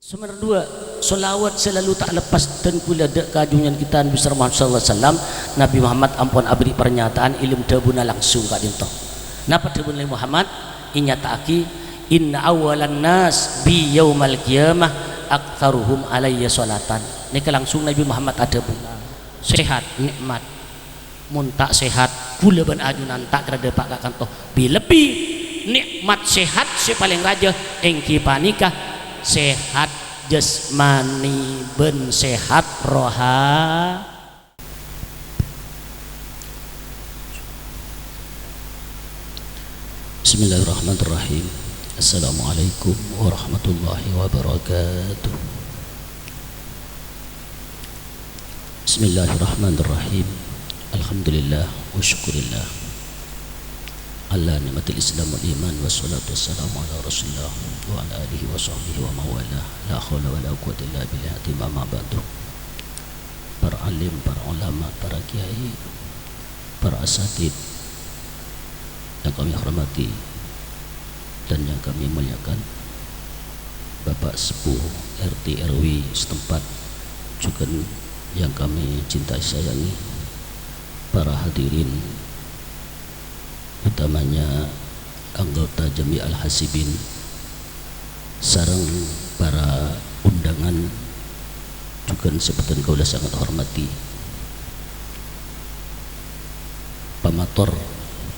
Nomor dua, solawat selalu tak lepas dan kula dek kajungan kita Nabi Muhammad sallallahu alaihi wasallam. Nabi Muhammad ampun abri pernyataan ilmu debuna langsung kak dinto. Napa debun Nabi Muhammad inyataaki inna awalan nas bi yaumal qiyamah aktsaruhum alayya salatan. Nika langsung Nabi Muhammad ada buna sehat nikmat mun tak sehat kula ban ajunan tak kada pak kanto bi lebih nikmat sehat si paling raja engki panikah sehat jasmani ben sehat roha. Bismillahirrahmanirrahim. Assalamualaikum warahmatullahi wabarakatuh. Bismillahirrahmanirrahim. Alhamdulillah wa syukurillah ala ni'matil islam wal iman wassalatu wassalamu ala rasulillah wa ala alihi wa sahbihi wa mawala la khawla wa la quwwata illa billah timama ba'du. Para alim, para ulama, para kiai, para asatid yang kami hormati dan yang kami muliakan, Bapak Sepuh RT RW setempat, juga yang kami cintai sayangi, para hadirin, utamanya anggota Jami Al-Hasibin sareng para undangan juga sebutan kaula sangat hormati, pamator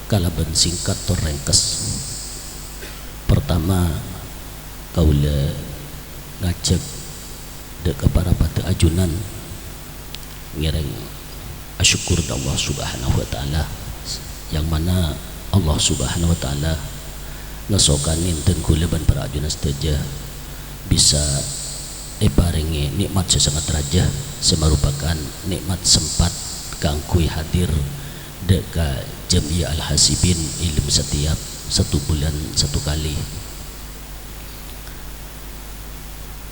kalaban singkat tor rengkes. Pertama kaula ngajak dek para pada ajunan ngereng asyukur Allah subhanahu wa ta'ala, yang mana Allah subhanahu wa ta'ala ngasokanin dan kuleban para ajunan seteja bisa paringi nikmat sesangat raja semarupakan nikmat sempat kangkui hadir deka Jamiah Al-Hasibin ilmu setiap 1 bulan 1 kali.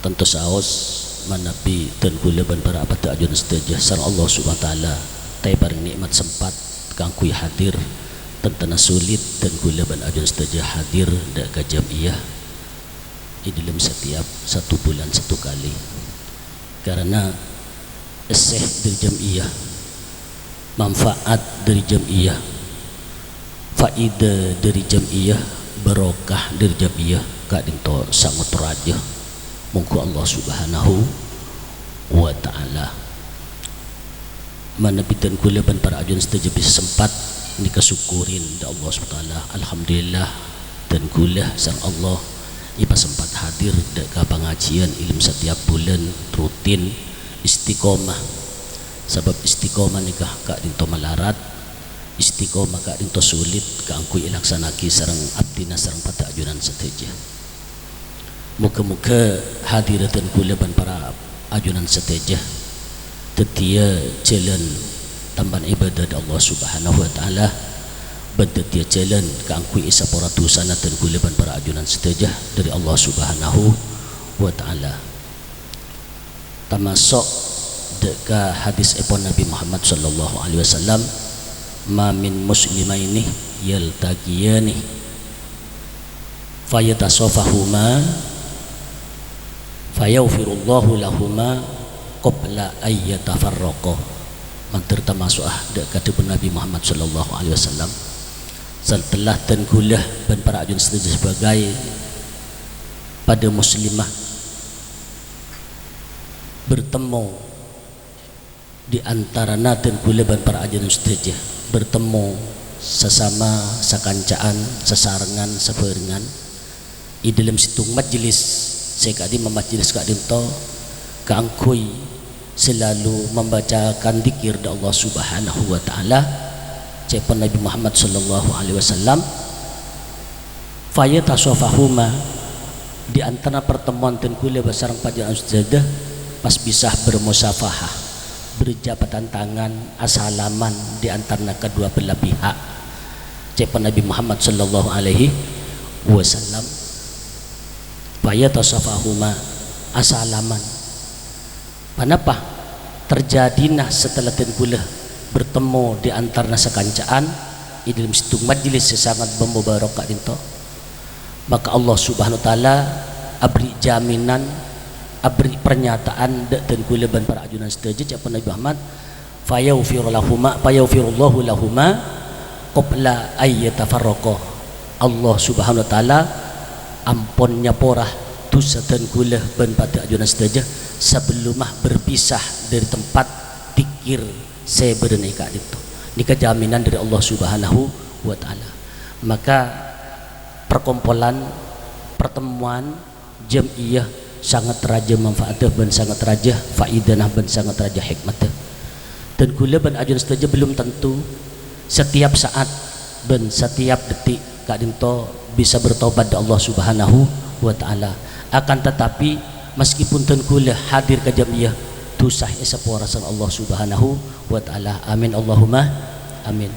Tentu saos manapi dan kuleban para pada ajunan seteja sareng Allah subhanahu wa ta'ala tay paring nikmat sempat kangkui hadir tentana sulit dan kuleban ajunan seteja hadir deka Jamiah di dalam setiap 1 bulan 1 kali, karena eseh dari Jamiah, manfaat dari Jamiah, faedah dari Jamiah, barokah dari Jamiah kadang to sangat raja mungku Allah subhanahu wa ta'ala manabitan kuleban para ajunan seteja bisa sempat ni kesyukurin da Allah subhanahu wa ta'ala. Alhamdulillah dan kulah sang Allah ipa sempat hadir ke pengajian ilmu setiap bulan rutin istiqomah, sebab istiqomah nikah kak dinto malarat, istiqomah kak dinto sulit keangkui ilaksanaki sarang abdina sarang pada ajunan seteja. Muka-muka hadiratan kuleban para ajunan seteja tetia jalan tamban ibadah Allah subhanahu wa ta'ala, bentetia jalan keangkui isa poratusan dan kuleban para ajunan seteja dari Allah subhanahu wa ta'ala. Termasuk deka hadis epon Nabi Muhammad sallallahu alaihi wasallam, ma min muslimaini yaltaqiyani fayatasafahuma fayaghfirullahu lahuma qabla ayyatafarraqa. Mantir termasuk deka Nabi Muhammad sallallahu alaihi wasallam setelah dan kulah dan para ajunan seteja sebagai pada muslimah bertemu di antara dan kulah dan para ajunan seteja bertemu sesama sakancaan sesarengan sebarengan di dalam situng majlis sekadi memajlis kak dinto keangkui selalu membacakan zikir da Allah subhanahu wa ta'ala cepan Nabi Muhammad sallallahu alaihi wasallam fayatasafahuma di antara pertemuan dan kuliah basarang pajangan sejadah pas bisa bermusafahah berjabatan tangan assalaman di antara kedua belah pihak cepan Nabi Muhammad sallallahu alaihi wasallam fayatasafahuma assalaman. Kenapa terjadilah setelah dan kuliah bertemu di antara sekancaan di dalam situ majlis sangat membarakah dinto maka Allah Subhanahu wa taala abri jaminan, abri pernyataan dak dan kula ban para ajunan setuju apa Nabi Muhammad fayaghfirullahu lahuma qabla ayyatafarraqa. Allah Subhanahu wa taala ampunnya porah dosa dan kula ban pada ajunan setuju sebelumah berpisah dari tempat tikir saya bernikah itu. Nikah jaminan dari Allah Subhanahu wa taala. Maka perkumpulan pertemuan jamiah sangat raja manfaatnya dan sangat raja faidanah dan sangat raja hikmatnya. Dan kula ban ajun saja belum tentu setiap saat dan setiap detik kak dinto bisa bertobat dari Allah Subhanahu wa taala. Akan tetapi meskipun ten kula hadir ke jamiah tusah sepora sang Allah Subhanahu wa taala. Amin Allahumma amin.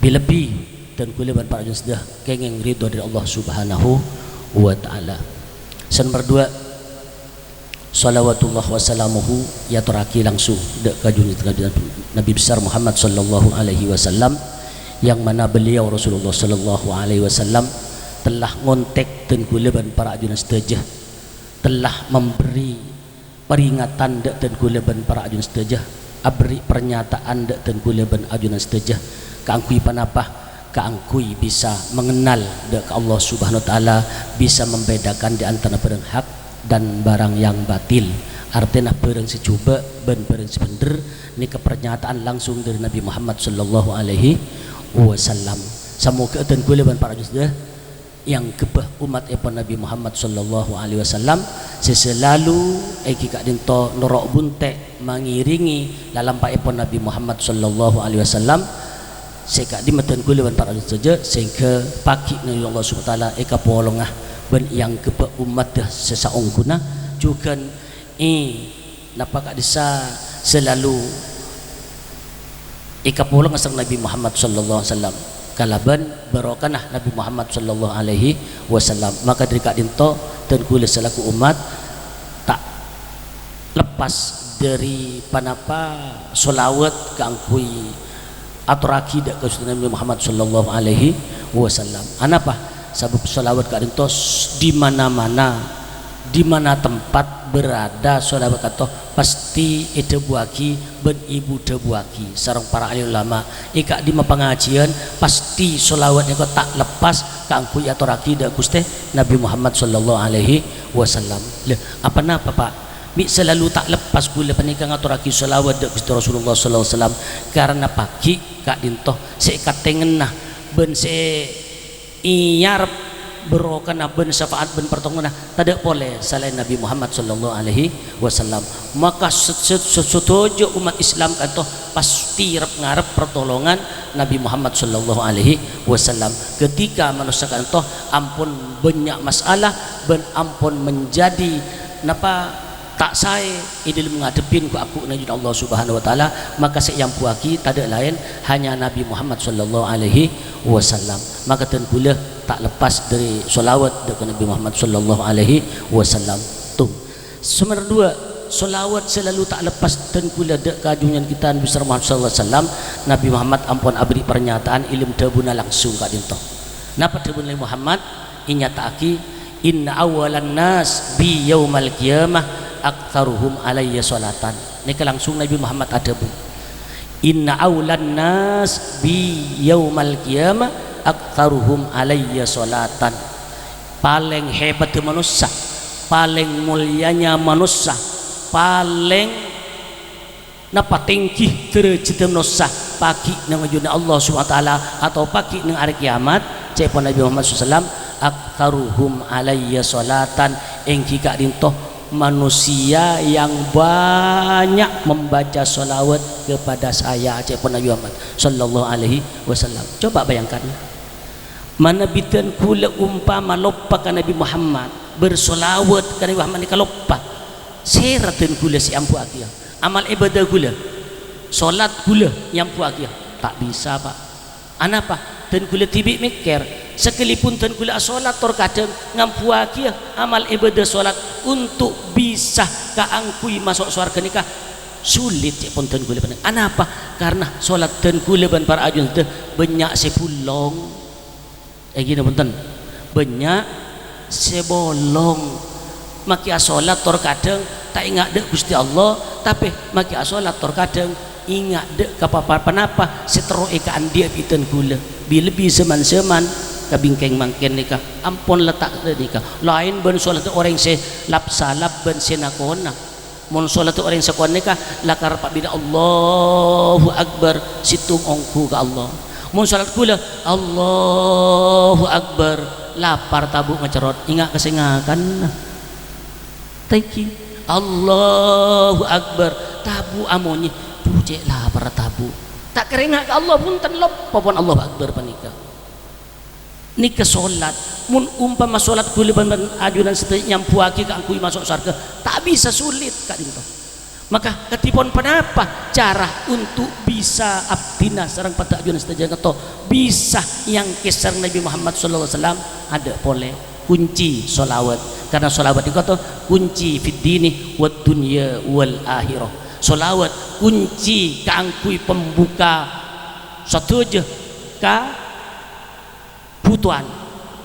Bila-bila dan kula ban para ajun sudah kengeng ridho dari Allah Subhanahu wa taala. Nomor 2 salawatullah wassalamuhu ya teraki langsung dek kajun Nabi besar Muhammad sallallahu alaihi wasallam yang mana beliau Rasulullah sallallahu alaihi wasallam telah ngontek dan kula ban para ajunan setuju, telah memberi peringatan dek dan kula ban para ajunan setuju, abri pernyataan dek dan kula ban ajunan setuju kaangkui panapa kaangkui bisa mengenal dek Allah Subhanahu wa taala, bisa membedakan di antara barang hak dan barang yang batil. Artinya barang secoba dan barang sebener ini kepernyataan langsung dari Nabi Muhammad sallallahu alaihi wasallam. Semoga dan kula ban para jemaah yang kebah umat Nabi Muhammad sallallahu alaihi wasallam seselalu kak dinto norok bunte mengiringi dalam pak Nabi Muhammad sallallahu alaihi wasallam sehingga di matan kula ban para jemaah sehingga pagi Nabi Allah Subhanahu wa taala eka polongah ben yang kebak umat dah sesaung guna juga napa kak desa selalu ikapulong asal Nabi Muhammad sallallahu alaihi wasallam kalaban barokanah Nabi Muhammad sallallahu alaihi wasallam. Maka dari kak dinto dan kula selaku umat tak lepas dari panapa solawat keangkui atau akidah ke Nabi Muhammad sallallahu alaihi wasallam. Anapa sabab sholawat kak dinto di mana-mana, di mana tempat berada sholawat kato pasti itu buaki ben ibu debuaki sarang para ahli ulama ika di pengajian pasti sholawatnya kok tak lepas kangkui atau akidah Gusti Nabi Muhammad sallallahu alaihi wasallam. Apa napa Pak? Mi selalu tak lepas kula panikang atau raki sholawat dak Gusti Rasulullah sallallahu alaihi wasallam karena pagi kak dinto seikat tengenah ben se iyarep berokan ben syafaat ben pertolongan tidak boleh selain Nabi Muhammad sallallahu alaihi wasallam. Maka setuju umat Islam kanto pasti rep ngarep pertolongan Nabi Muhammad sallallahu alaihi wasallam ketika manusia kanto ampun banyak masalah ben ampun menjadi napa tak saya idil menghadapin ku aku najud Allah Subhanahu wa taala maka yang puaki tak ada lain hanya Nabi Muhammad sallallahu alaihi wasallam. Maka ten kula tak lepas dari solawat dekat Nabi Muhammad sallallahu alaihi wasallam tu. Nomor 2 solawat selalu tak lepas ten kula dek kajungan kita Nabi Muhammad sallallahu alaihi wasallam. Nabi Muhammad ampun abri pernyataan ilmu tabuna langsung kak dinto. Napa tabun Muhammad inyataaki inna awalan nas bi yaumal qiyamah aktsaruhum alayya salatan. Ini langsung Nabi Muhammad ada bu. Inna awlan nas bi yaumal qiyamah aktsaruhum alayya salatan. Paling hebat manusia, paling mulianya manusia, paling napa tinggi derajat manusia pagi nang ajuna Allah Subhanahu wa taala atau pagi nang hari kiamat cepon Nabi Muhammad sallallahu alaihi wasallam aktsaruhum alayya salatan engki kak dinto manusia yang banyak membaca sholawat kepada saya cepon Nabi Muhammad sallallahu alaihi wasallam. Coba bayangkan mana bidan kula umpama lopa ka Nabi Muhammad bersolawat ka Nabi Muhammad ka lopa seraten kula si ampu akia amal ibadah kula solat kula yang pu akia tak bisa Pak. Anapa dan kula tibik mikir sekalipun tan kula solat tor kadang ngampuaki amal ibadah solat untuk bisa kaangkui masuk surga nikah sulit ya pun tan kula. Anapa? Karena solat tan kula ban para ajun teh banyak sepulong gini punten banyak sebolong maki salat tor kadang tak ingat dek Gusti Allah tapi maki salat tor kadang ingat dek kenapa setero ekaan dia piten gula bi lebih seman-seman kabingkeng mangken nikah ampun letak nikah lain ben salat orang se lap salap ben senakona mun salat orang sekon nikah lakar pak bida Allahu akbar situng ongku ke Allah mun salat kula Allahu akbar lapar tabuk ngecerot ingat kesengakan taiki Allahu akbar tabu amonnya pujek lapar tabu tak keringat ke Allah pun tenlop pun Allahu akbar panika nikah solat mun umpama solat kuli ban ajunan setelah nyampuaki ke angkui masuk surga tak bisa sulit kak dinto maka ketipon penapa cara untuk bisa abdina sareng pada ajunan setelah to bisa yang kisah Nabi Muhammad sallallahu alaihi wasallam ada boleh kunci solawat karena solawat itu to kunci fid dini wad dunya wal akhirah solawat kunci keangkui pembuka satu aja ka butuhan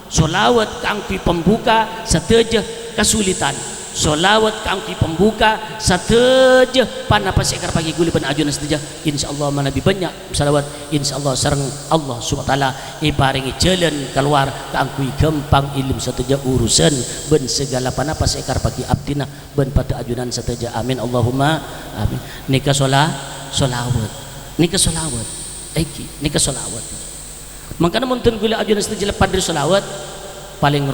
solawat kangki pembuka sateja kesulitan solawat kangki pembuka sateja panapa sekar pagi guli pan ajunan sateja insyaallah manabi banyak salawat insyaallah sareng Allah subhanahu wa taala iparingi jalan keluar kangki gampang ilmu sateja urusan ben segala panapa sekar pagi abdina ben pada ajunan sateja amin Allahumma amin nikah solawat nikah solawat nikah solawat makanya muntun gula ajunan setelah lepas dari solawat paling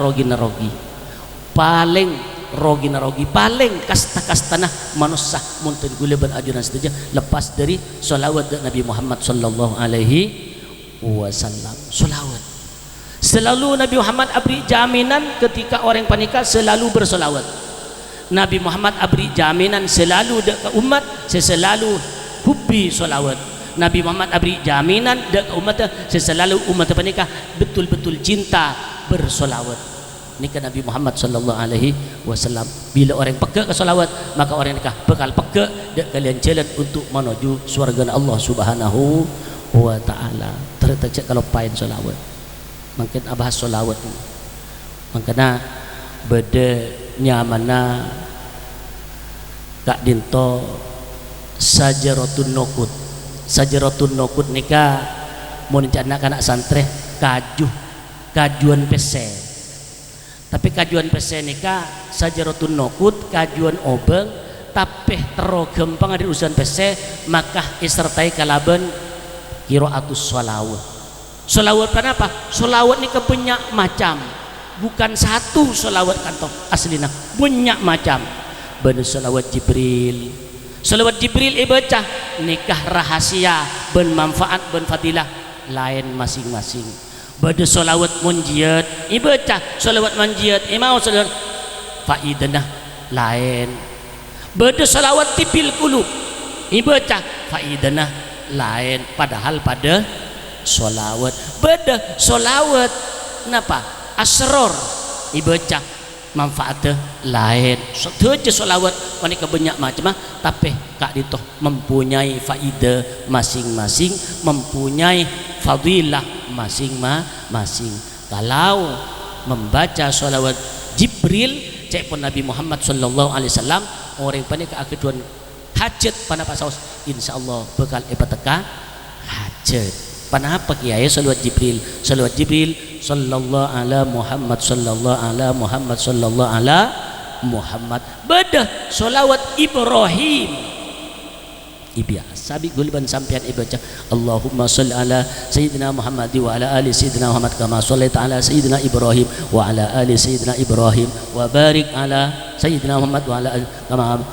rogi paling kasta-kastana manusia muntun gula berajunan setelah lepas dari solawat Nabi Muhammad sallallahu alaihi wasallam solawat selalu Nabi Muhammad abri jaminan ketika orang panika selalu bersolawat Nabi Muhammad abri jaminan selalu dekat umat selalu hubbi solawat Nabi Muhammad abri jaminan dekat umat selalu umat panikah betul-betul cinta bersolawat nikah Nabi Muhammad sallallahu alaihi wasallam bila orang peka ke solawat maka orang nikah bekal peka dek kalian jalan untuk menuju surga Allah subhanahu wa ta'ala tercek kalau pain solawat mungkin abahas solawat makanya beda nyamana kak dinto sajaratun nokut sajaratun nokut nikah mau anak santri kajuan pese tapi kajuan pese nikah sajaratun nokut kajuan obeng tapi tero gempang di urusan pese maka isertai kalaban qiraatus sholawat kenapa sholawat nikah banyak macam bukan satu sholawat kantor aslina banyak macam bener sholawat Jibril salawat Jibril ibaca nikah rahasia ben manfaat ben fadilah lain masing-masing bade salawat munjiat ibaca salawat munjiat imau salawat faidanah lain bade salawat tipil qulub ibaca faidanah lain padahal pada salawat bade salawat napa asror ibaca manfaatnya lain saja solawat wanita banyak macam tapi kak ditoh mempunyai faidah masing-masing mempunyai fadilah masing-masing kalau membaca solawat Jibril cek pun Nabi Muhammad sallallahu alaihi wasallam orang panik keakeduan hajat panapa saus insyaallah bekal epateka hajat panapa kiai salawat Jibril sallallahu ala Muhammad sallallahu ala Muhammad sallallahu ala Muhammad bedah solawat Ibrahim biasa bi gulban sampean ibaca Allahumma sholli ala sayyidina Muhammad wa ala ali sayyidina Muhammad kama shallaita ala sayyidina Ibrahim wa ala ali sayyidina Ibrahim wa barik ala sayyidina Muhammad wa ala ali kama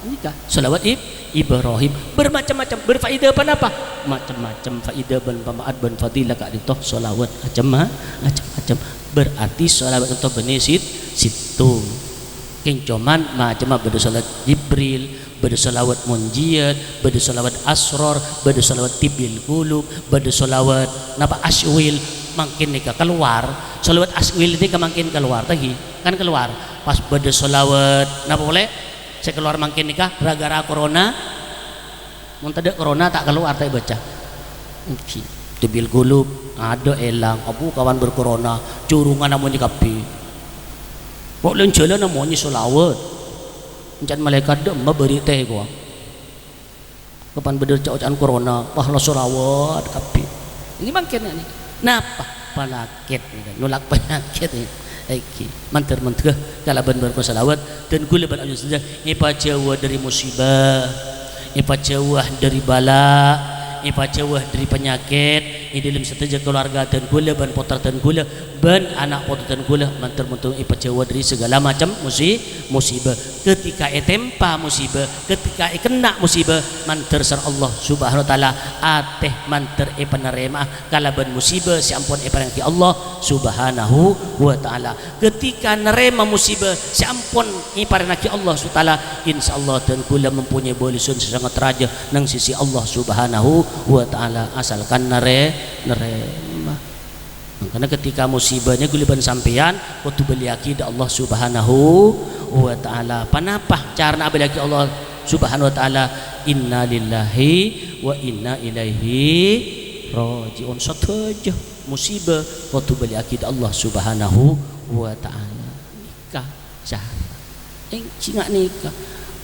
nikah solawat Ibrahim bermacam-macam berfaedah apa macam-macam faedah ben pamaat ben fadilah kak ditoh solawat macam-macam berarti solawat untuk benesit situng kencoman macam beda salat Jibril beda salawat munjiat beda salawat asror beda salawat tibil qulub beda salawat napa aswil makin nikah keluar salawat aswil ini makin keluar lagi kan keluar pas beda salawat napa boleh saya keluar makin nikah gara-gara corona mun tadi corona tak keluar tak baca tibil qulub ada elang abu kawan bercorona curungan namun kapi kok len jalan namanya solawat jangan malaikat dah beri teh gua kapan bener caucan corona pahala solawat kapi ini mangkena nih napa penyakit nolak penyakit nih mantar kalau benar bersolawat dan gula berajun saja ipa jauh dari musibah ipa jauh dari bala ipa jauh dari penyakit di dalam setiap keluarga dan gula ban potar dan gula ban anak potar dan gula mantar ipa jauh dari segala macam musibah ketika tempa musibah ketika kena musibah mantar sar Allah subhanahu wa ta'ala ateh mantar penerima kalaban musibah si ampun parengki Allah subhanahu wa ta'ala ketika nerema musibah si ampun parengki Allah subhanahu wa ta'ala insyaallah dan gula mempunyai bolisun sangat raja nang sisi Allah subhanahu wa ta'ala asalkan nerema karena ketika musibahnya guliban sampean waktu beliaki da Allah subhanahu wa ta'ala panapah cara beliaki Allah subhanahu wa ta'ala inna lillahi wa inna ilaihi rajiun saja musibah waktu beliaki da Allah subhanahu wa ta'ala nikah cara cingak nikah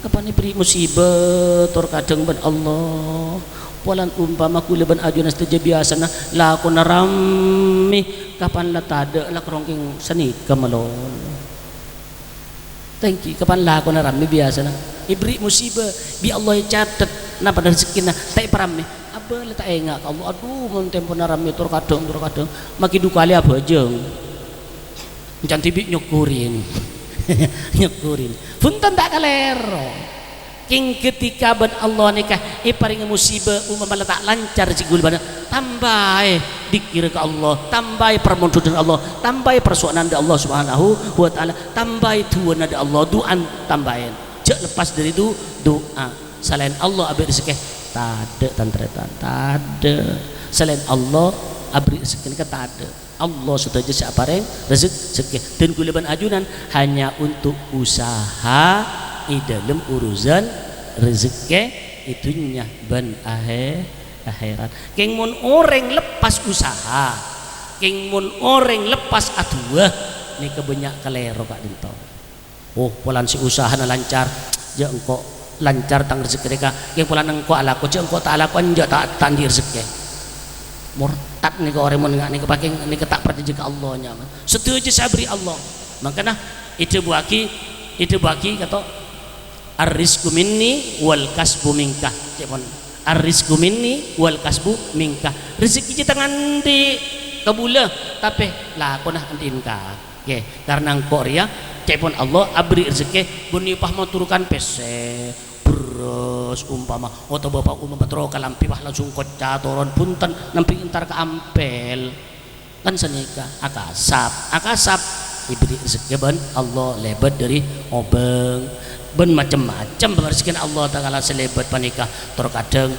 kapan diberi musibah terkadang ben Allah polan umpama kuliban ajunan saja biasa nah laku narami kapan la tada la kerongking seni kemalon thank you kapan laku narami biasa nah ibri musibah bi Allah catat na pada rezeki na tai parami apa la tak engak Allah aduh mun tempo narami terkadang maki dukali apa jeung encan tibik nyukurin nyukurin punten tak kalero king ketika ben Allah nikah paring musibah umpama tak lancar si gulbana tambah dikir ke Allah tambah permohonan Allah tambah persoalan dari Allah subhanahu wa ta'ala tambah tuan dari Allah doan tambahin jak lepas dari itu doa selain Allah abri rezeki tade tantretan tade selain Allah abri rezeki tak ada Allah saja siapa yang rezeki dan gulban ajunan hanya untuk usaha di dalam urusan rezeki itunya ban akhirat keng mun orang lepas usaha keng mun orang lepas aduh ni kebanyak kalero kak dinto oh polan si usaha na lancar je engko lancar tang rezeki mereka yang polan engko alaku je engko tak alaku anja tak tandi rezeki murtad ni ke orang mun ngak ni kepake ni ketak perjanji ke Allah nya setuju sabri Allah makanya itu bagi kata ar-rizqu minni wal kasbu minka cepon ar-rizqu minni wal kasbu minka rezeki kita nganti kabula tapi lah konah andinka okay. Karena engkau ria cepon Allah abri rezeki buni pah turukan pese beras umpama atau bapak umpama tero kalampi pah langsung koca toron punten nampi entar ke ampel kan senika akasap diberi rezeki ban Allah lebat dari obeng ben macam-macam bersekian Allah Ta'ala selebat panikah terkadang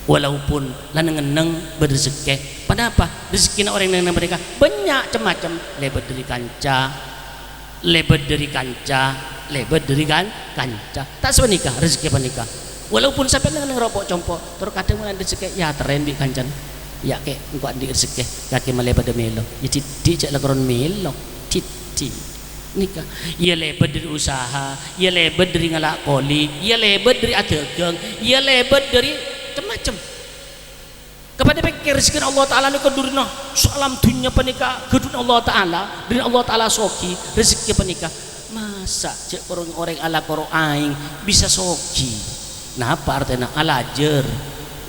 walaupun laneng-neng berzeki pada apa rezeki orang yang mereka banyak macam-macam lebat dari kanca lebat dari kanca tak sepanikah rezeki panikah walaupun sampai dengan ngerokok compok terkadang mulai rezeki ya teren di kancan ya ke engkau di rezeki kaki melebat de melo ya tidak lakoran melo titi nikah ia lebat dari usaha ia lebat dari ngalak koli ia lebat dari adegang ia lebat dari macam-macam kepada pikir rezeki Allah Ta'ala ni kedurina soalam dunia penikah kedurina Allah Ta'ala dari Allah Ta'ala soki rezeki penikah masa cek orang ala koro aing bisa soki nah apa artinya alajer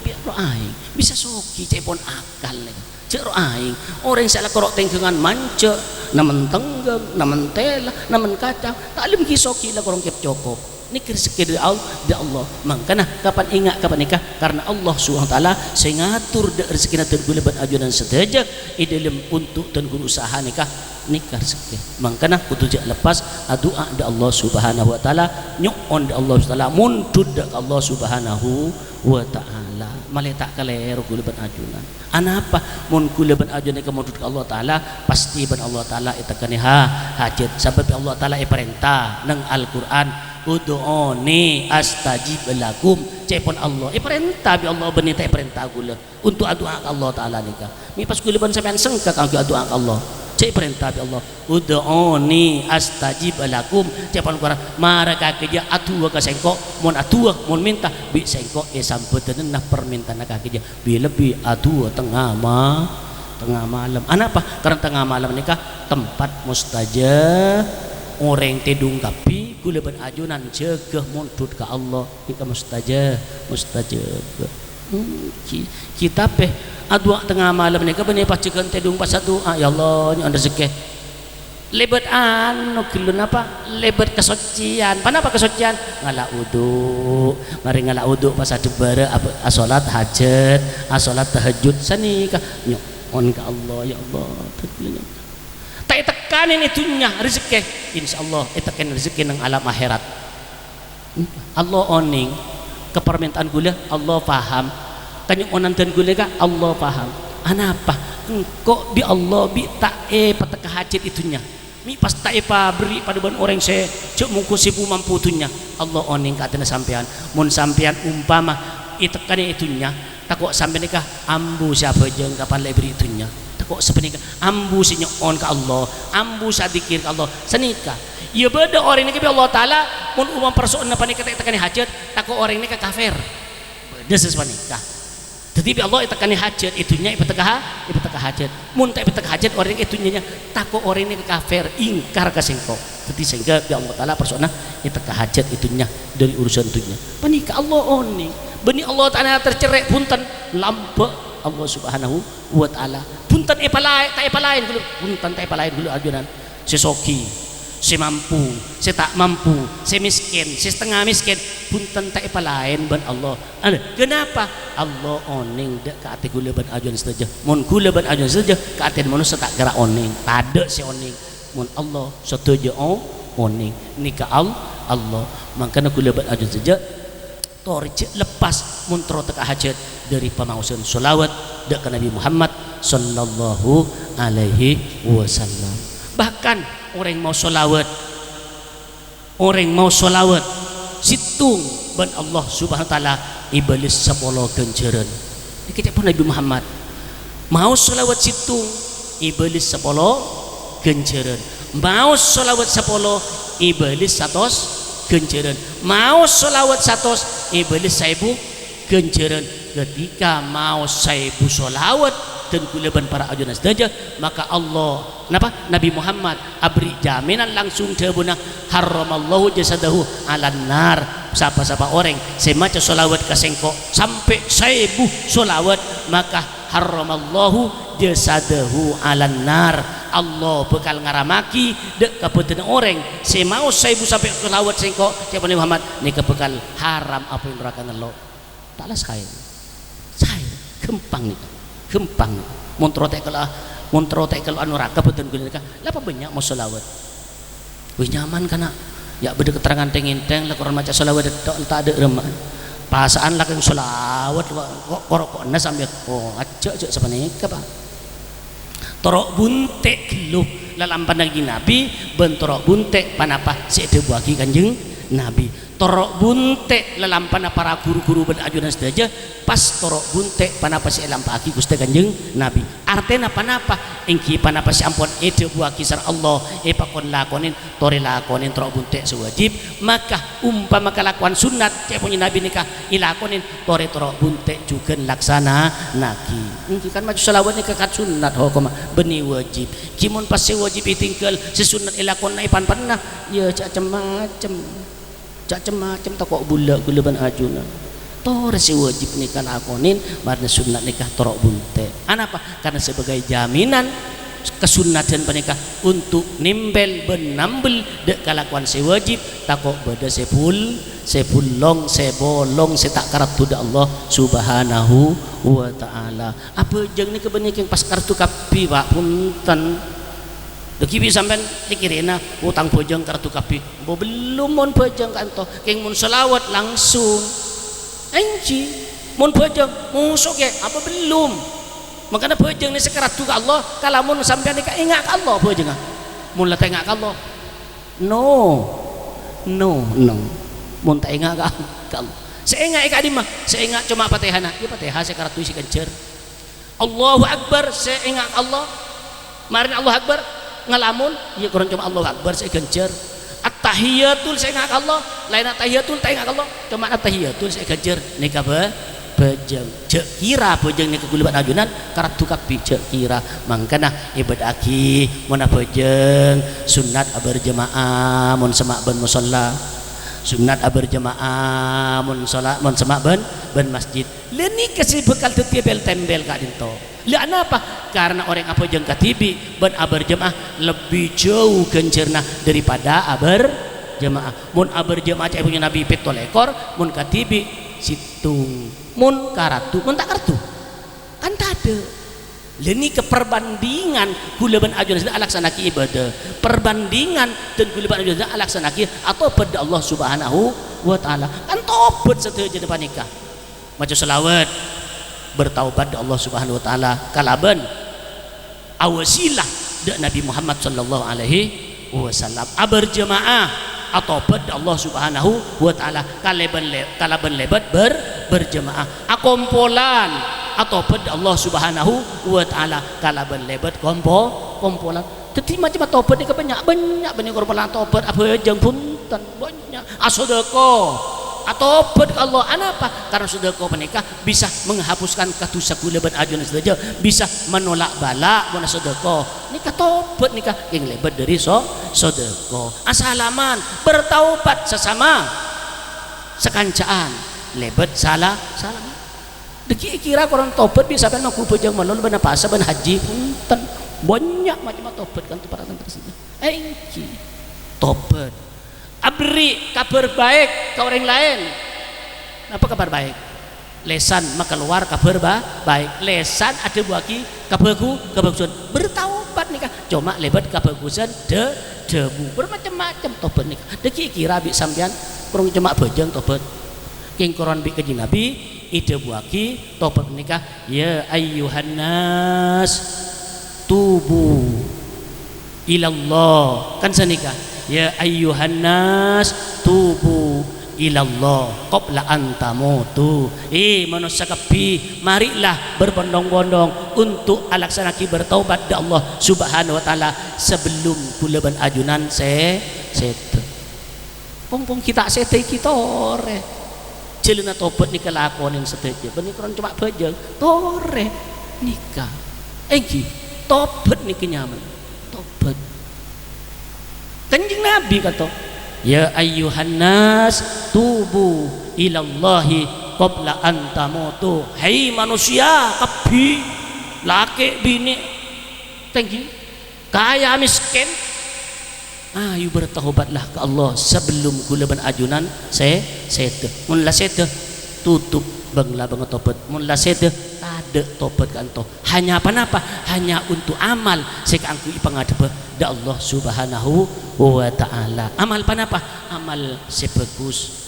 biar aing bisa soki cek pon akal cek aing orang salah korok tengkengan manca naman tenggem naman tela naman kacang taklim kisoki lah korong kep cokop ini rezeki dari Allah makanya kapan ingat kapan nikah karena Allah SWT saya ngatur rezeki na tergulebat ajunan setajak dalam untuk dan usaha nikah rezeki makanya kudu jak lepas doa da Allah Subhanahu wa taala nyuon da Allah Subhanahu wa taala muntud da Allah Subhanahu wa taala maletak kalero guleban ajunan anapa mun guleban ajunan ka muntud ka Allah taala pasti ban Allah taala itakani hajat sebab Allah taala perintah nang Al-Qur'an ud'uni astajib lakum cepon Allah perintah bi Allah benita perintah gula untuk doa Allah taala nikah mi pas guleban sampean sengka kang doa Allah cek perintah Allah ud'uni astajib lakum cepan Quran maraka keja atu ka sengko mon atu mon minta bi sengko sampeuten nah permintaan ka keja bi lebih atu tengah malam apa karena tengah malam nikah tempat mustajab orang tedung kapi gula ben ajunan cegah muntut ke Allah nikah mustajab kita adua tengah malam nikah benih pacikan tedung pas satu ya Allah nya rezeki lebat anu kilun apa lebat kesucian panapa kesucian ngala udu mari ngala udu pas adubara salat hajat salat tahajud sanika nyuhun ka Allah ya Allah tak tekanin itunya rezeki insyaallah tekan rezeki nang alam akhirat Allah oning kepermintaan gula Allah paham kanyang onantan gula ka Allah paham anapa engkau bi Allah bi tae pataka hajat itunya mi pas tae pa beri pada ban orang saya cek mungku sipu mampu itunya Allah oning ka atena sampean mun sampean umpama itekan itunya takok sampean nikah ambu siapa jeung kapan le beri itunya takok sepenika ambu si nyon ka Allah ambu sadikir ka Allah senika ya beda orang ini ke Allah Ta'ala mun umam persoalan apa nikah tekan hajat takok orang ini ke kafir beda sesuatu tetapi Allah tekan hajat itunya ipeteka hajat mun tak ipeteka hajat orang itunya takok orang ini ke kafir ingkar ka sengko jadi sehingga ya Allah Ta'ala persoalan ipeteka hajat itunya dari urusan itunya panika Allah oni beni Allah Ta'ala tercerek punten lampe Allah Subhanahu wa Ta'ala punten tak epalain dulu punten tak epalain dulu ajunan sesoki si mampu, si tak mampu, si miskin, si setengah miskin punten tak lain ban Allah kenapa Allah oning dek ke ati gula ban ajuan saja mun gula ban ajuan saja ke ati manusia tak gerak oning tada si oning mun Allah setuju oning nikah Allah makanya gula ban ajuan saja torje lepas mun tro teka hajat dari pamausan sholawat dek ke Nabi Muhammad sallallahu alaihi wasallam bahkan orang mau sholawat situng ban Allah Subhanahu wa Ta'ala iblis sepolo genjeren kita pun Nabi Muhammad mau sholawat situng iblis sepolo genjeren mau sholawat sepolo iblis satos genjeren mau sholawat satos iblis saibu genjeren ketika mau saibu sholawat dan kuleban para ajunan saja maka Allah kenapa Nabi Muhammad abri jaminan langsung tebuna haramallahu jasadahu alan nar siapa-siapa orang semaca solawat kasengko sampai 1000 solawat maka haramallahu jasadahu alan nar Allah bekal ngaramaki dek kapunten orang semau 1000 sampai solawat sengko siapa Nabi Muhammad ni bekal haram apa yang neraka ngelo taklah saya gempang nih gempang montrotek kalau anu raka betul gulika lapa banyak mau solawat wih nyaman kana ya beda keterangan tenginteng lah koran maca solawat tak ada remah pasaan lah yang solawat korok na sambil acak sepanika pak torok buntek lu lalampan lagi Nabi bentorok buntek panapa seede buaki kanjeng Nabi torok buntek lalampan para guru-guru berajunan saja pas torok buntek panapa si lampaki Gusti kanjeng Nabi artena panapa engki panapa si ampun ede buah kisar Allah pakon lakonin tore lakonin torok buntek sewajib maka umpama kelakuan sunat cek punya Nabi nikah ilakonin tore torok buntek juga laksana naki engki kan maju salawat nikah kat sunat hukum beni wajib kimun pas si wajib itingkel si sunat ilakon naipan pernah ya macam takok bulat gulaban ajunan tor si wajib nikah lakonin marna sunat nikah torok bunte anapa karena sebagai jaminan kesunatan pernikah untuk nimbel benambel dek kelakuan si wajib takok beda sepulong sebolong setak kartu da Allah Subhanahu wa Ta'ala apa jeng ni kebenik yang pas kartu kapi pak punten kibi sampean dikirina utang pojang kartu kapi belum mon pojang kanto keng mun selawat langsung anji mun pojang musuk ya apa belum makanya pojang ni sekaratu ka Allah kalau mun sampean ika ingat ka Allah pojang mun la ingat ka Allah no mun ta ingat ka Allah seingat ika di mah seingat cuma Fatihah ya Fatihah sekaratu si kencer Allahu Akbar seingat Allah marin Allah Akbar ngalamun ya kurang cuma Allahu Akbar saya genjer. At-tahiyatul saya ngak Allah, lain at-tahiyatul saya ngak Allah, cuma at-tahiyatul saya genjer nikah bejeng cek kira bejeng nikah kuliban ajunan karatu kapi cek kira mangkana ibadah aki mun bejeng sunat berjamaah mun semak ben musalla sunat berjamaah mun salat mun semak ben masjid leni kasih bekal tetiapel tembel kak dinto liana apa karena orang apa jeng katibi ben berjamaah lebih jauh gencerna daripada berjamaah mun berjamaah cai punya nabi petol ekor mun katibi situng mun karatu mun tak kartu kan tak ada leni keperbandingan kuliban ajunan sedang alaksanaki ibadah perbandingan dan kuliban ajunan sedang alaksanaki atau pada Allah subhanahu wa ta'ala kan tobat setelah depan nikah macam selawat bertaubat di Allah subhanahu wa ta'ala kalaban awasilah dari Nabi Muhammad sallallahu alaihi wasallam berjamaah atau pada Allah subhanahu wa ta'ala kalaban lebat berjamaah akompolan atau pada Allah subhanahu wa ta'ala kalaban lebat kompolan tetapi macam tobat ni banyak korban tobat apa jang punten banyak asodako atau tobat Allah apa karena sedekah menikah bisa menghapuskan katusa kuliban ajunan saja bisa menolak bala mun sedekah nikah tobat nikah yang lebat dari sedekah asalaman bertaubat sesama sekancaan lebat salah deki kira korang tobat bisa kan aku bejang malol bana pasa ban haji punten banyak macam tobat kan paratan tersebut engki tobat abri kabar baik ke orang lain apa kabar baik lesan maka keluar kabar baik lesan ada buaki kebagusan bertaubat nikah cuma lebat kebagusan debu bermacam-macam tobat nikah deki kira bi sampean kurang cuma bejang tobat king koran bi kaji nabi ide buaki tobat nikah ya ayyuhan nas tubu ilallah kan senikah ya ayyuhan nas tubu ilallah qabla an tamutu manusia kapi marilah berbondong-bondong untuk alaksanaki bertaubat di Allah subhanahu wa ta'ala sebelum kuleban ajunan sete pompong kita sete kita ore jelena tobat nikah lakonin seteja benih kurang cuma bejeng tore nikah engki tobat nikah nyaman tobat Kanjeng Nabi kata ya ayyuhan nas tubu ilallahi qabla an tamutu hai manusia kabi laki bini tinggi kaya miskin ayo bertaubatlah ke Allah sebelum kuleban ajunan sete mun la sete tutup bangla banget tobat mun la sete ada tobat kan to hanya apa hanya untuk amal sekangku ipangadep da Allah subhanahu wa ta'ala amal panapa amal sebagus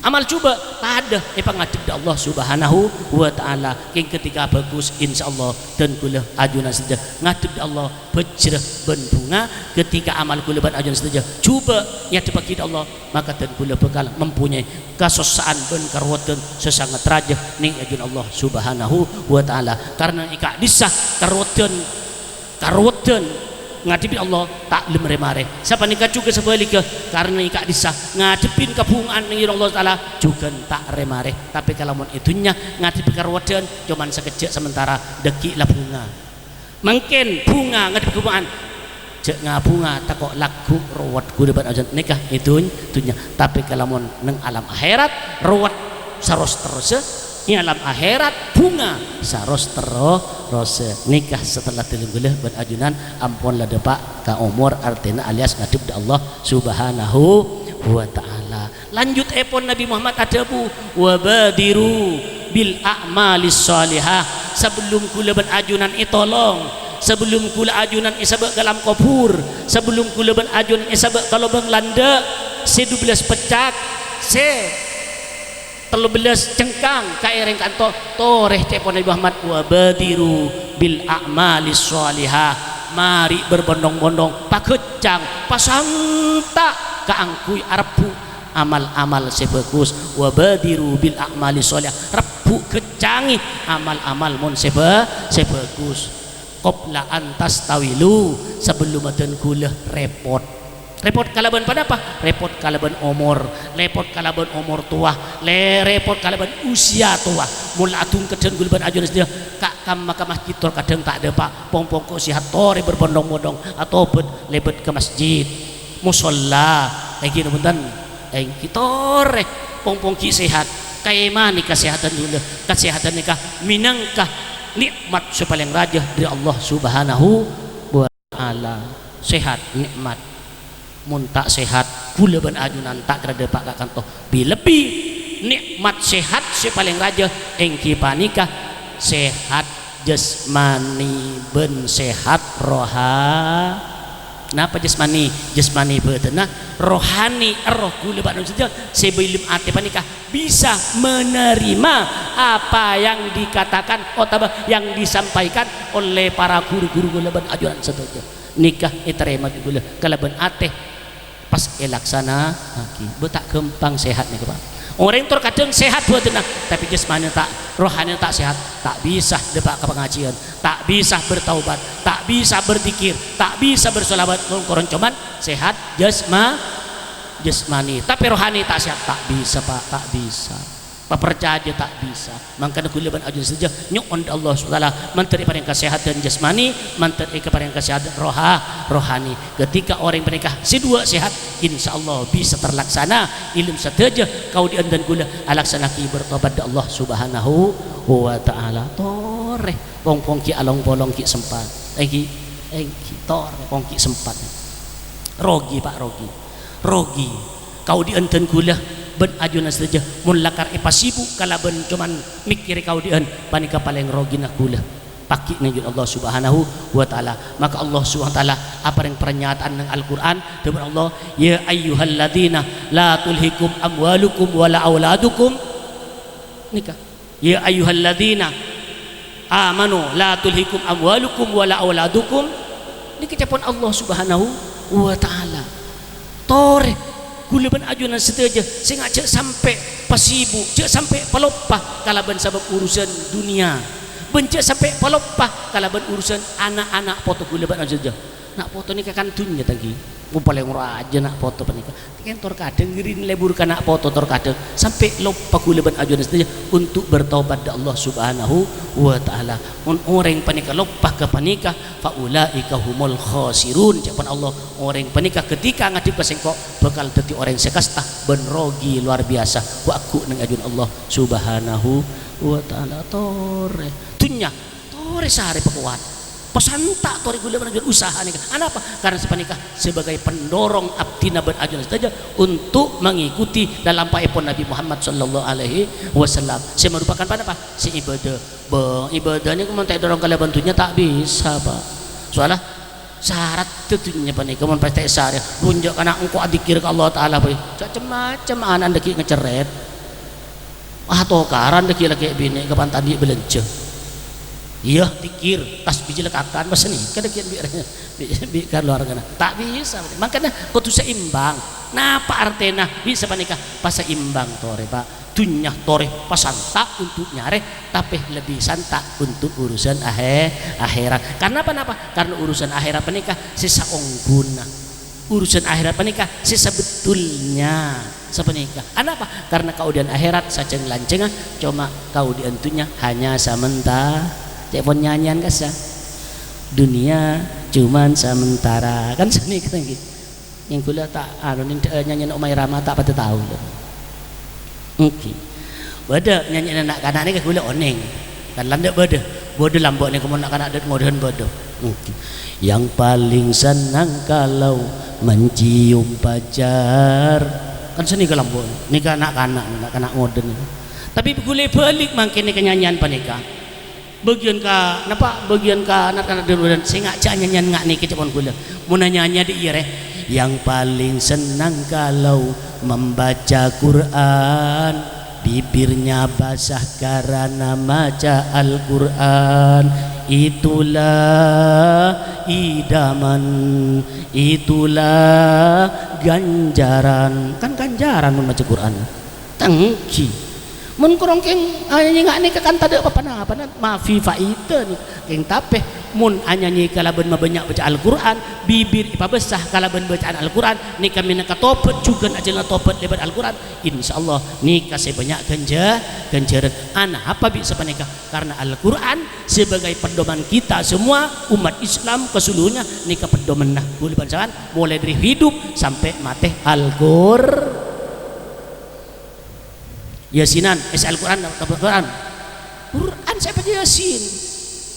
amal coba ada ipangadep da Allah subhanahu wa ta'ala yang ketika bagus insyaallah dan kula ajunan saja ngadep da Allah bejrah ben bunga ketika amal kula ban ajunan saja coba ya dibagi Allah maka dan kula bakal mempunyai kasosaan ben karwatan sesangat raja ning ajun Allah subhanahu wa ta'ala karena ika disah karwatan ngadepin Allah tak lemare-mare siapa nikah juga sebaliknya karena ika disah ngadepin kabungan ning Allah taala juga tak remare tapi kalau mon itunya ngadepi karwatan cuman sekejap sementara deki lah bunga mungkin bunga ngadepi kabungan cek ngabunga tak kok lagu rawat ku debat ajan nikah itunya tapi kalau mon neng alam akhirat rawat saros terus ini alam akhirat bunga saros terus nikah setelah telunggulah berajunan ampun lah depak ka umur artinya alias ngadep da Allah subhanahu wa ta'ala lanjut epon Nabi Muhammad adabu wabadiru bil a'malis salihah sebelum kula berajunan itolong sebelum kula ajunan isabak dalam kubur sebelum kula berajunan isabak kalau banglanda se-12 pecak se-13 cengkang kaireng kanto toreh cepon Nabi Muhammad wabadiru bil a'malis salihah mari berbondong-bondong pakecang pasanta kaangkui arpu amal-amal sebagus wabadiru bil a'malis salihah repu kecangi amal-amal mon sebagus qabla antas tawilu sebelum aden kula repot kalaban pada apa? Repot kalaban umur, repot kalaban umur tua, repot kalaban usia tua. Mula atung kadang gulban ajunan dia kak kam maka masjid tor kadang tak ada pak pong-pong ko sihat tore berbondong-bondong atau lebet ke masjid musola kayak gini punten kitore pong-pong ki sehat kayak mana kesehatan dulu kesehatan nikah minangkah nikmat sepaling raja dari Allah Subhanahu wa taala sehat nikmat mun tak sehat kula ban ajunan tak kerada pak kakanto lebih nikmat sehat sepaling raja engki panikah sehat jasmani ben sehat napa jasmani betena rohani roh kula ban saja sebelum ate panikah bisa menerima apa yang dikatakan atau yang disampaikan oleh para guru-guru kula ban ajunan saja nikah iterema kula kalaban ate pas elaksana betak gempang sehat nih Pak. Orang terkadang sehat buat tenang, tapi jasmani tak, rohani tak sehat, tak bisa depak ke pengajian, tak bisa bertaubat, tak bisa berzikir, tak bisa bersolawat. Koron cuman sehat jasmani, tapi rohani tak sehat, tak bisa Pak, tak bisa. Pak percaya tak bisa. Makanya kuliban aja saja nyuon Allah SWT menteri pada kesehatan jasmani, menteri kepada kesehatan rohani. Ketika orang menikah si dua sehat, insya Allah bisa terlaksana ilmu saja kau diandan gula alaksana ki bertobat Allah Subhanahu wa taala. Tore pong ki along polong ki sempat. Eki tore pong ki sempat. Rogi Pak rogi. Kau diandan gula ben ajunan saja mun lakar pasibu kalaban cuman mikir kau dian panika paling rogi nak gula paki nang Allah Subhanahu wa taala. Maka Allah Subhanahu wa taala apa yang pernyataan nang Al-Qur'an dengan Allah ya ayyuhalladzina la tulhikum amwalukum wala auladukum nikah ya ayyuhalladzina amanu la tulhikum amwalukum wala auladukum nikah capon Allah Subhanahu wa taala. Tore gulaban ajunan setuju sehingga cek sampai pasibu cek sampai pelopah kalaban sabab urusan dunia bencek sampai pelopah kalaban urusan anak-anak foto gulaban aja nak foto ni kan dunia tadi mau paling raja nak foto panika kan terkadang girin lebur nak foto terkadang sampai lupa gulaban ajunan setuju untuk bertaubat da Allah Subhanahu wa taala. Orang panika lupa ke panika faulaika humul khasirun japan Allah orang panika ketika ngadip kesengkok bakal dadi orang sekasta ben rogi luar biasa wa aku nang ajun Allah Subhanahu wa taala. Tore dunya tore sare pekuat pesantak tori gula menajun usaha nikah apa karena sepanikah sebagai pendorong abdina berajun saja untuk mengikuti dalam paepon Nabi Muhammad sallallahu alaihi wasallam. Saya merupakan pada apa si ibadahnya kemun tak dorong kala bantunya tak bisa Pak soalnya syarat tentunya panikah mun pasti syarat lunjak anak engkau adikir ke Allah taala boy macam-macam anak deki ngeceret atau karan deki lagi bini kapan tadi belanja iya dikir tasbih lekakan pas nih kada kian biar luar kana tak bisa makanya kudu seimbang napa artena bisa panikah pas seimbang tore Pak dunya tore pasanta untuk nyare tapi lebih santa untuk urusan akhirat karena apa karena urusan akhirat panikah sisa ongguna urusan akhirat panikah sisa betulnya sepenikah apa karena kaudian akhirat saja lancengan cuma kaudian tunya hanya sementara telepon nyanyian kasa dunia cuman sementara kan seni kan gitu yang gula tak nyanyian Umay Rama tak pada tahu oke beda nyanyian anak kanak ni gula oneng dan landak beda lambok ni kamu nak kanak dat ngodan beda oke yang paling senang kalau mencium pacar kan seni ke lambok ni kanak ngodan tapi gula balik makin ni kenyanyian panika bagian ka napa bagian ka anak-anak dan saya ngajak nyanyian ngak nih kecapon gula mau nyanyinya di ire yang paling senang kalau membaca Quran bibirnya basah karena baca Al-Quran itulah idaman itulah ganjaran kan ganjaran membaca Quran tangki mun kurang keng nyanyi ngak ni kan tak ada apa-apa maafi faida ni keng tapeh mun anyanyi kalaban mabanyak baca Al-Quran, bibir ipa besah kalaban bacaan Al-Quran, nikah minaka topet juga aja topet lebat Al-Quran, insyaallah nikah sebanyak ganjaran. Anak apa bisa menikah? Karena Al-Quran sebagai pedoman kita semua umat Islam keseluruhnya, nikah pedoman nah kuliban sawan mulai dari hidup sampai mati Al-Quran. Yasinan, Al-Quran, Al-Quran saya baca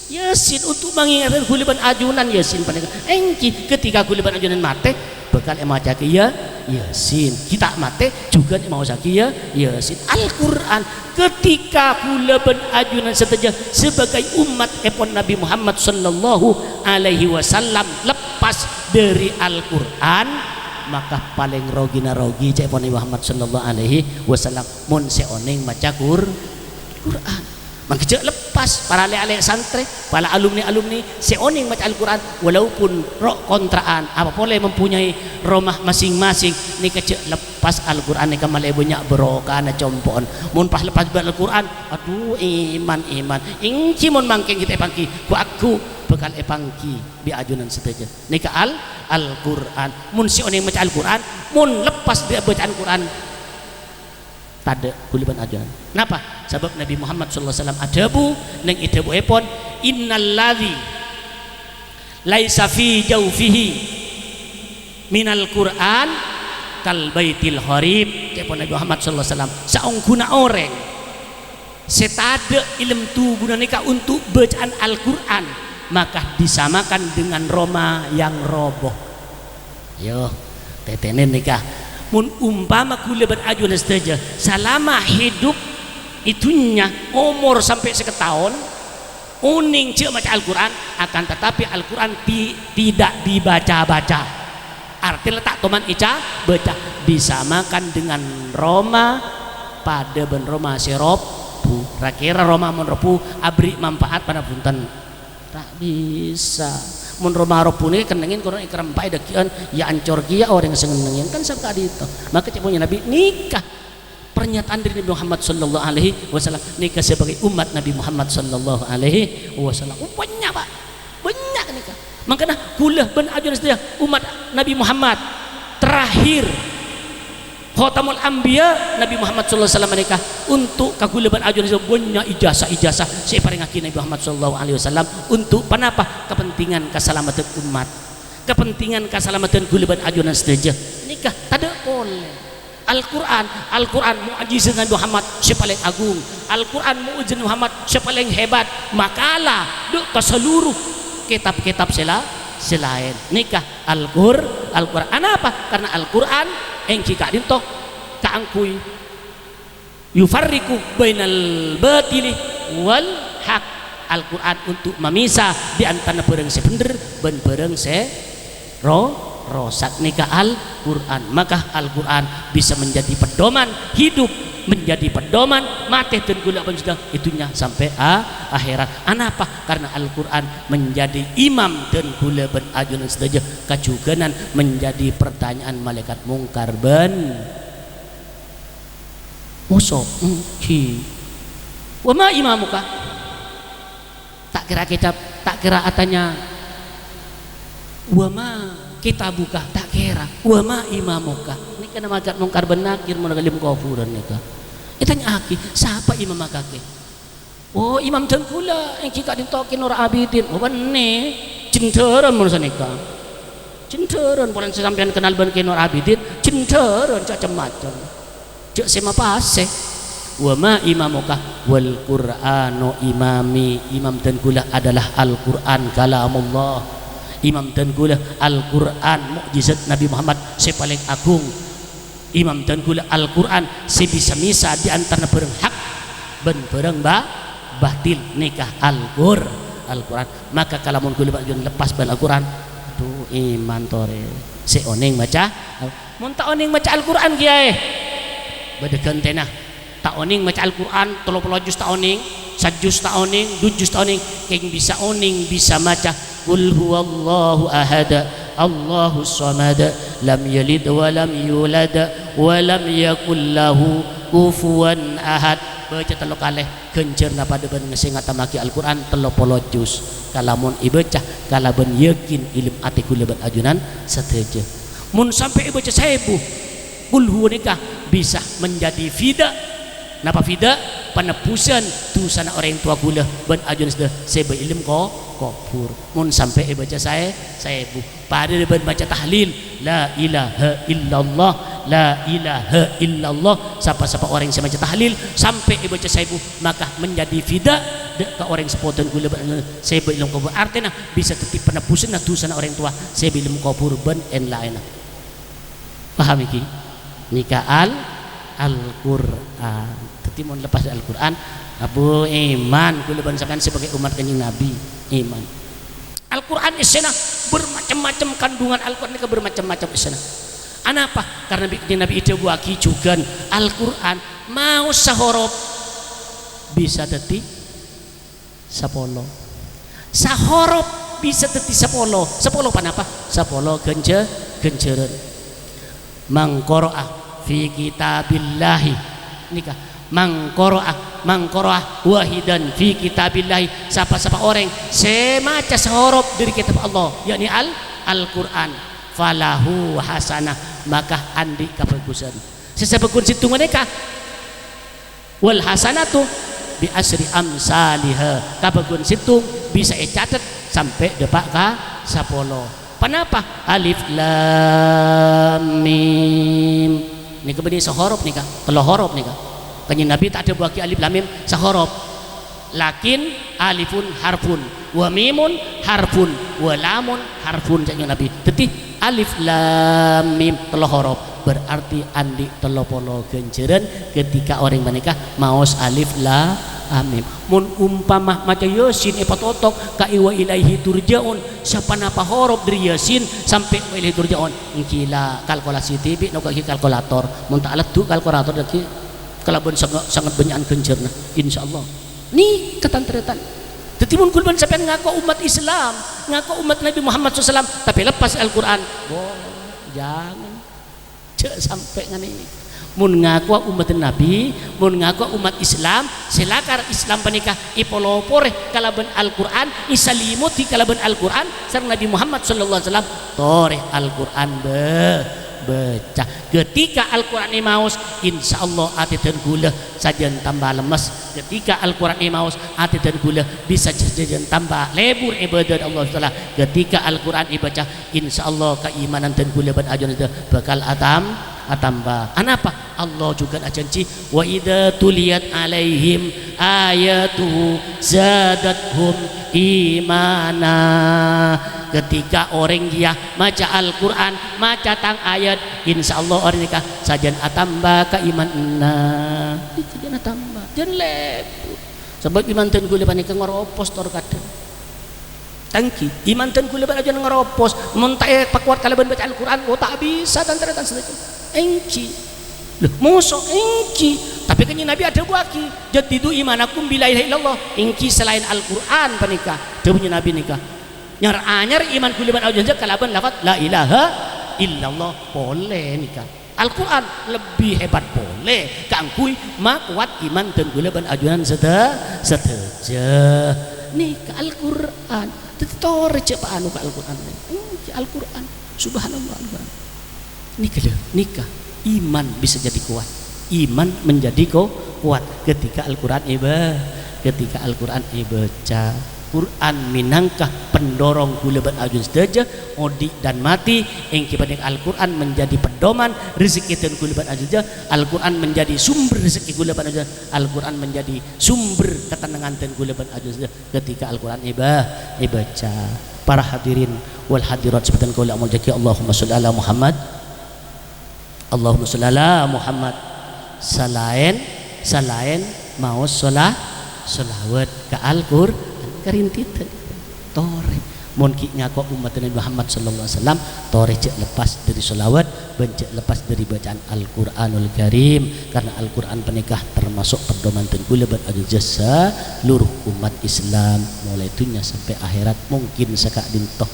Yasin untuk mengingatkan kuliban ajunan Yasin pada engki ketika kuliban ajunan mate bekal emaca ya Yasin kita mate juga mau sakia Yasin. Al-Quran ketika kuliban ajunan seteja sebagai umat epon Nabi Muhammad sallallahu alaihi wasallam lepas dari Al-Quran, maka paling rogina rogi cek Nabi Muhammad sallallahu alaihi wasallam mun seoneng maca Quran. Maka lepas para ale-ale santri, para alumni-alumni seoning maca Al-Quran walaupun rok kontraan apa boleh mempunyai rumah masing-masing ni kecek lepas Al-Quran ni kamal banyak berokah na compon mun pas lepas Al-Quran aduh iman ingci mun mangkeng kita pangki ku aku bekal epangki bi ajunan seteja nika Al-Quran mun seoning maca Al-Quran mun lepas bi bacaan Quran tada kuliban ajunan. Kenapa? Sebab Nabi Muhammad sallallahu alaihi wasallam adabu neng adabu epon innalladzi laisa fi jawfihi minal Qur'an kal baitil harib. Epon Nabi Muhammad sallallahu alaihi wasallam saungguna orang setada ilmu tubuh nikah untuk bacaan Al-Quran maka disamakan dengan Roma yang roboh. Yo tetenen nikah mun umpama kula berajunan saja selama hidup itunya umur sampai seketahun uning cek baca Al-Quran, akan tetapi Al-Quran tidak dibaca-baca, arti letak toman ica baca disamakan dengan Roma pada ben Roma seropu rakira Roma menropu abri manfaat pada punten tak bisa mun Roma ropune kenengin kurang ikram pai dakian ya ancor kia orang senengin kan sangka itu. Maka cepunya Nabi nikah pernyataan dari Nabi Muhammad sallallahu alaihi wasallam nikah sebagai umat Nabi Muhammad sallallahu alaihi wasallam banyak pak banyak nikah. Makanya kulah ben ajunan setia umat Nabi Muhammad terakhir Khotamul Anbiya Nabi Muhammad sallallahu alaihi wasallam nikah untuk kagulaban ajunan banyak ijazah saya paling ngaki Nabi Muhammad sallallahu alaihi wasallam untuk kenapa? Kepentingan keselamatan umat, kepentingan keselamatan gulaban ajunan setia nikah tidak boleh. Al-Quran mu'jiz Nabi Muhammad sepaling agung, Al-Quran mu'jiz Muhammad sepaling hebat, makalah duk ke seluruh kitab-kitab selain nikah Al-Quran apa? Karena Al-Quran engki kak dinto kaangkui yufarriku bainal batili wal haq. Al-Quran untuk memisah di antara pereng sebener dan pereng rosak nikah Al-Quran. Maka Al-Quran bisa menjadi pedoman hidup, menjadi pedoman mati dan gula sudah itunya sampai akhirat. Kenapa? Karena Al-Quran menjadi imam dan gula ben ajunan saja kacuganan menjadi pertanyaan malaikat mungkar ben musuh wa ma imamuka tak kira kitab tak kira atanya wa ma kitabuka tak kira wa ma imamuka ini kan malaikat mungkar ben nakir menagalim kufuran nikah itanya aki siapa imam akake oh imam tengkula yang kita ditokin orang abidin oh bener cenderan menurut nikah cenderan bulan sesampian kenal ben kinor abidin cenderan macam-macam cek sema paseh wa ma imamuka wal qur'anu imami. Imam tengkula adalah Al-Quran kalamullah, imam tengkula Al-Quran mukjizat Nabi Muhammad sepaling agung, imam tengkula Al-Quran sebisa-bisa di antara pereng hak ben pereng batil nikah Al-Quran. Maka kalau mun kula lepas ban Al-Quran tuh iman tore seoneng baca mun tak oning baca Al-Quran kiai badekan tenah tak oning baca Al-Quran 30 juz tak oning 1 juz tak oning 2 juz tak oning keng bisa oning bisa maca qul huwallahu ahad Allahus samad lam yalid wa lam yulad wa lam yakul lahu kufuwan ahad baca telo kalih gencerna pada ben ngesingat tamaki Al-Qur'an telo polo juz kalamun ibaca kalaban yakin ilim ati kula ban ajunan sateja mun sampai ibaca 1000 kul huwa nikah bisa menjadi fida napa fida penebusan dosana orang tua kula ban ajunan sudah sebe ilim ko kopur mun sampai baca saya bu pada ban baca tahlil la ilaha illallah la ilaha illallah siapa-siapa orang yang baca tahlil sampai baca saya bu maka menjadi fida ke orang sepotan kula ban saya ilim kopur artinya bisa tetap penebusan dosana orang tua saya ilim kopur ban en laena paham iki nikah Al-Qur'an tetapi mun lepas dari Al-Qur'an abu iman kula ban sampean sebagai umat kanjeng Nabi iman Al-Qur'an isena bermacam-macam kandungan Al-Qur'an ini bermacam-macam isena anapa karena Nabi itu buaki juga Al-Qur'an mau sahorop bisa teti sapolo sahorop bisa teti sapolo panapa sapolo genjeren mangqara'ah fi kitabillahi nikah mangqara'ah wahidan fi kitabillahi siapa-siapa orang semaca sahorop dari kitab Allah yakni Al-Qur'an falahu hasanah maka andi kabagusan sesabegun situ mereka wal hasanatu bi asri amsalihha kabagun situ bisa catat sampai depak ka 10 Kenapa? Alif lam mim. Ini kemudian sahorob nih kak, kalau horob nih kak. Kanjeng Nabi tak ada bagi alif lam mim sahorob. Lakin alifun harfun, wa mimun harfun, wa lamun harfun kanjeng Nabi. Jadi alif lam mim telo horob berarti andi telo polo genjeren ketika orang menikah maos alif lam mim. Mun umpamah maca yasin epatotok ka iwa ilaihi turjaun siapa napa horob dari yasin sampai wa ilaihi turjaun ngkila kalkulasi tibi no kaki kalkulator mun tak alat tu kalkulator lagi kalaban sangat banyak genjerna insyaallah ni ketantretan tetimun kulban sampean ngaku umat Islam ngaku umat Nabi Muhammad SAW tapi lepas Al-Quran jangan cek sampai ngani mun ngaku umat Nabi mun ngaku umat Islam selakar Islam panikah ipolopore kalaban Al-Quran isalimut di kalaban Al-Quran sareng Nabi Muhammad SAW tore Al-Quran baca ketika Al-Quran ini maus insyaallah ati dan gula sajian tambah lemes ketika Al-Quran ini maus ati dan gula bisa sajian tambah lebur ibadah Allah Taala ketika Al-Quran dibaca insyaallah keimanan dan gula ban ajan itu bakal atambah anapa Allah juga janji wa idza tuliyat alaihim ayatuhu zadathum imana ketika orang dia maca Al-Quran maca tang ayat insyaallah orang nikah sajan atambah keimanna sajan atambah dan lebur sebab iman ten gule panika ngoropos tor kadang tangki iman ten gule aja ngoropos mun tak pakuat kalaban baca Al-Quran tak bisa tantaran sedekah engki loh musuh engki tapi kan Nabi ada buaki jadidu imanakum bila ilaha illallah engki selain Al-Quran panika debunya Nabi nikah nyar iman kuliban aja kalaban lafaz la ilaha illallah boleh nikah Al-Quran lebih hebat boleh kangkui makuat iman dan kuliban ajunan seteja nikah Al-Quran tetore cek anu ka Al-Quran Al-Quran subhanallah nikah iman bisa jadi kuat iman menjadi kuat ketika Al-Quran baca Quran minangkah pendorong gula ban ajun sedaja odi dan mati engki pada Al-Quran menjadi pedoman rezeki dan gula ban ajun Al-Quran menjadi sumber rezeki gula ban ajun Al-Quran menjadi sumber ketenangan dan gula ban ajun ketika Al-Quran baca para hadirin wal hadirat sebutan qaul amal jaki Allahumma shalli ala Muhammad Allahumma shalli ala Muhammad selain mau sholawat ke Al-Quran karintit tore mun ki ngako umat Nabi Muhammad sallallahu alaihi wasallam tore cek lepas dari sholawat bencek lepas dari bacaan Al-Qur'anul Karim karena Al-Qur'an penikah termasuk pedoman tengkula buat jasa seluruh umat Islam mulai dunia sampai akhirat mungkin sakak dintoh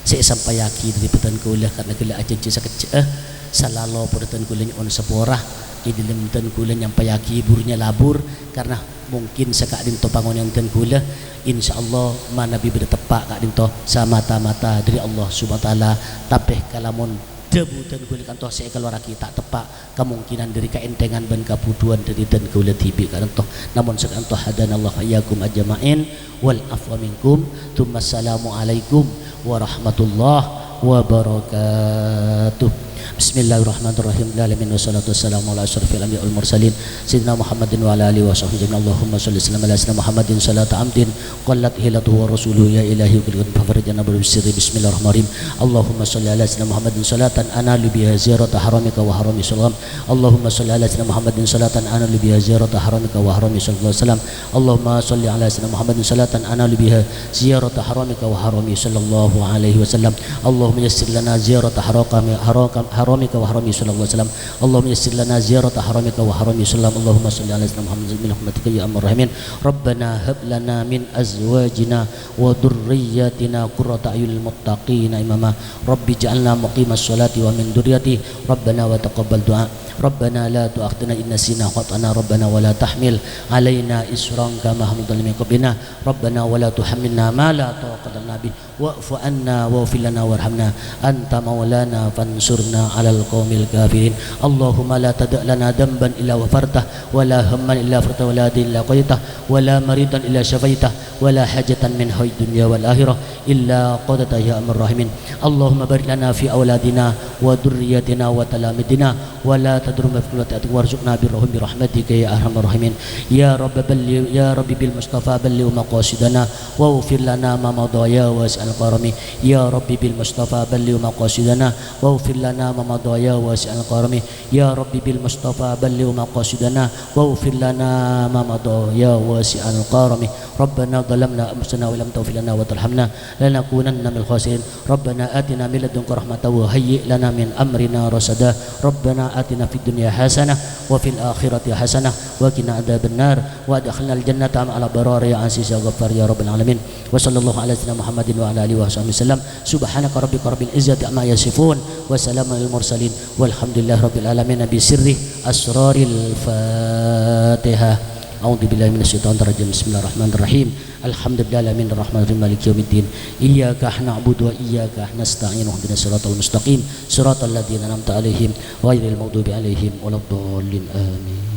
saya sampai yakin dari petan kuliah karena kuliah aja jasa keceh salalo petan kuliahnya on seporah idilem ten kula nyampayaki burnya labur karena mungkin sekak dinto pangon yang ten kula insyaallah manabi beda tepak kak dinto samata-mata dari Allah subhanahu wa taala tapeh kalamun debu dan kulit kantoh saya keluar kita tepak kemungkinan dari keentengan dan kapuduan dari dan kulit tibi kantoh namun sekantoh hadanallah ayyakum ajma'in wal afwa minkum tsumma assalamu alaikum warahmatullahi wabarakatuh. Bismillahirrahmanirrahim. Alamin wassalatu wassalamu ala asyrafil anbiya'i wal mursalin sayyidina Muhammadin wa ala alihi wa sahbihi ajma'in. Allahumma shalli ala sayyidina Muhammadin salata amdin qallat hilatuhu wa rasuluhu ya ilahi qul fafarjana bil sirri. Bismillahirrahmanirrahim. Allahumma shalli ala sayyidina Muhammadin salatan analu biha ziyarata haramika wa harami sallam. Allahumma shalli ala sayyidina Muhammadin salatan analu biha ziyarata haramika wa harami sallallahu alaihi wasallam. Allahumma shalli ala sayyidina Muhammadin salatan analu biha ziyarata haramika wa harami sallallahu alaihi wasallam. Allahumma yassir lana ziyarata haramika wa harami sallallahu alaihi wasallam. Allahumma yassir lana ziyarata haramika wa harami sallam. Allahumma shalli ala sayyidina Muhammadin min rahmatika ya arhamar rahimin. Rabbana hab lana min azwajina wa dhurriyyatina qurrata a'yunil muttaqina imama. Rabbi ij'alna muqimas sholati wa min dzurriyyati. Rabbana wa taqabbal du'a. Rabbana la tu'akhidhna in nasina wa akhtana. Rabbana wa la tahmil alaina isran kama hamaltahu min qablina. Rabbana wa la tuhammilna ma la taqata lana bih. Wa'fu anna waghfir lana warhamna anta maulana fansurna 'alal qaumil kafirin. Allahumma la tada' lana dhanban illa ghafartah wa la hamman illa farajtahu wa la daynan illa qadaitah wa la maridan illa syafaitah wa la hajatan min haid dunya wal akhirah illa qadaitah ya arhamar rahimin. Allahumma barik lana fi auladina wa dhurriyyatina wa talamidina wa la tadrum fi qulati warzuqna birrahim bi rahmatika ya arhamar rahimin. Ya rabbi balli ya rabbi bil mustafa balli maqasidana wa ufir lana ma madaya wa al-qarami. Ya rabbi bil mustafa balli maqasidana wa ufir lana ma madaya wa al-qarami. Ya rabbi bil mustafa balli maqasidana wa ufir lana ma madaya wa al-qarami. Rabbana dhalamna anfusana wa lam taghfir lana wa tarhamna lanakunanna minal khasirin. Rabbana atina min ladunka rahmatan wa hayyi' lana min amrina rasada. Rabbana atina fid dunya hasanah wa fil akhirati hasanah wa qina adzabannar wa adkhilnal jannata ma'al abrar ya aziz ya ghaffar ya rabbal alamin. Wa sallallahu ala sayyidina Muhammadin wa ala alihi wa sahbihi wasallam. Subhanaka rabbika rabbil izzati amma yasifun wa salamun alal mursalin walhamdulillahi rabbil alamin. Bi sirri asraril Fatihah. A'udzu billahi minasyaitonir rajim. Bismillahirrahmanirrahim. Alhamdulillahi rabbil alamin maliki yaumiddin. Iyyaka na'budu wa iyyaka nasta'in. Ihdinas siratal mustaqim. Siratal ladzina an'amta 'alaihim ghairil maghdubi 'alaihim waladdallin. Amin.